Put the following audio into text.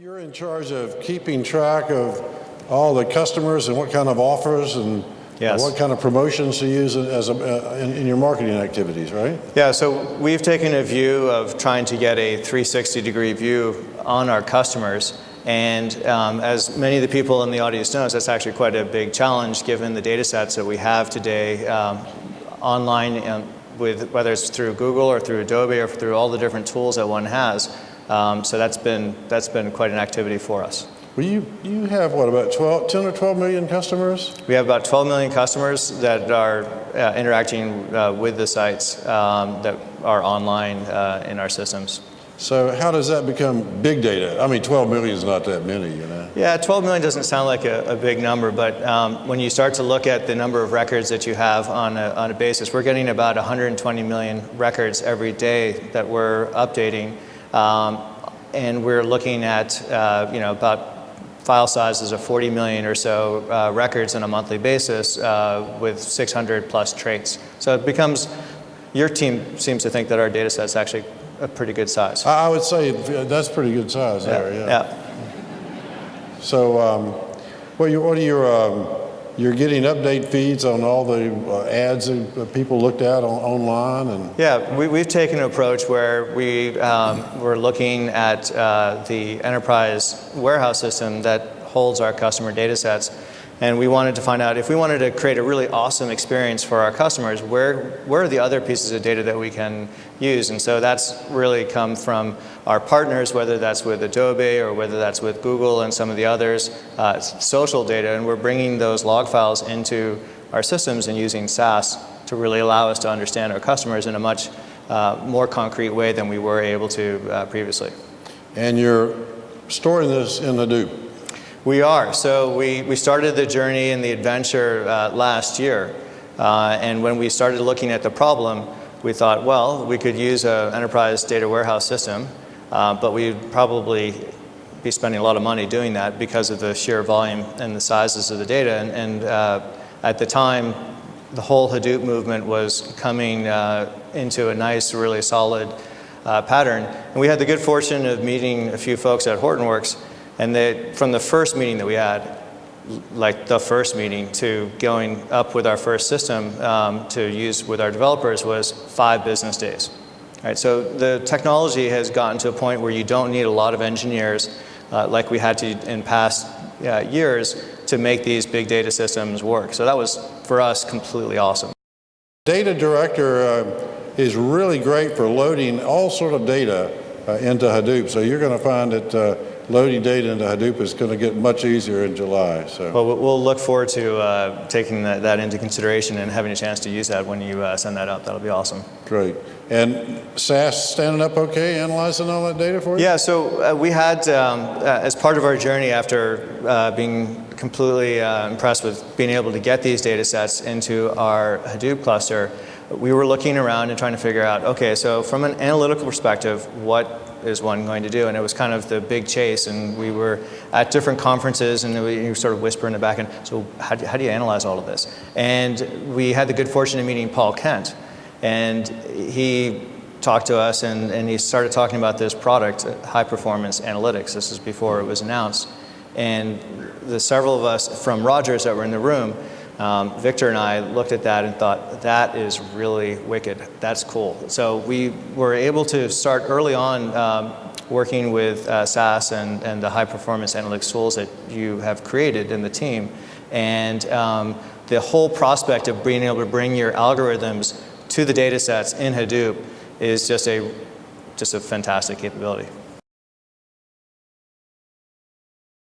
You're in charge of keeping track of all the customers and what kind of offers and what kind of promotions to use in your marketing activities, right? Yeah, so we've taken a view of trying to get a 360-degree view on our customers. And as many of the people in the audience knows, that's actually quite a big challenge given the data sets that we have today online, with whether it's through Google or through Adobe or through all the different tools that one has. So that's been quite an activity for us. Well, you have, what, about 10 or 12 million customers? We have about 12 million customers that are interacting with the sites that are online in our systems. So how does that become big data? I mean, 12 million is not that many, you know. Yeah, 12 million doesn't sound like a big number, but when you start to look at the number of records that you have on a basis, we're getting about 120 million records every day that we're updating, and we're looking at about file sizes of 40 million or so records on a monthly basis with 600 plus traits. So it becomes, your team seems to think that our data set's actually a pretty good size. I would say that's pretty good size there, yeah. So you're getting update feeds on all the ads that people looked at online? And yeah, we've taken an approach where we're looking at the enterprise warehouse system that holds our customer data sets. And we wanted to find out if we wanted to create a really awesome experience for our customers, where are the other pieces of data that we can use? And so that's really come from our partners, whether that's with Adobe or whether that's with Google and some of the others, social data, and we're bringing those log files into our systems and using SAS to really allow us to understand our customers in a much more concrete way than we were able to previously. And you're storing this in Hadoop? We are. So we started the journey and the adventure last year. And when we started looking at the problem, we thought, well, we could use an enterprise data warehouse system, but we'd probably be spending a lot of money doing that because of the sheer volume and the sizes of the data. And at the time, the whole Hadoop movement was coming into a nice, really solid pattern. And we had the good fortune of meeting a few folks at Hortonworks. And from the first meeting that we had, like the first meeting, to going up with our first system to use with our developers was 5 business days. All right, so the technology has gotten to a point where you don't need a lot of engineers like we had to in past years to make these big data systems work. So that was, for us, completely awesome. Data Director is really great for loading all sort of data into Hadoop. So you're going to find that loading data into Hadoop is going to get much easier in July. So. Well, we'll look forward to taking that into consideration and having a chance to use that when you send that up. That'll be awesome. Great. And SAS standing up okay, analyzing all that data for you? Yeah, so we had, as part of our journey after being completely impressed with being able to get these data sets into our Hadoop cluster, we were looking around and trying to figure out, okay, so from an analytical perspective, what is one going to do? And it was kind of the big chase, and we were at different conferences, and we sort of whisper in the back end, so how do you analyze all of this? And we had the good fortune of meeting Paul Kent, and he talked to us, and he started talking about this product, High Performance Analytics. This is before it was announced. And the several of us from Rogers that were in the room, Victor and I looked at that and thought, that is really wicked. That's cool. So we were able to start early on working with SAS and the high performance analytics tools that you have created in the team. And the whole prospect of being able to bring your algorithms to the data sets in Hadoop is just a fantastic capability.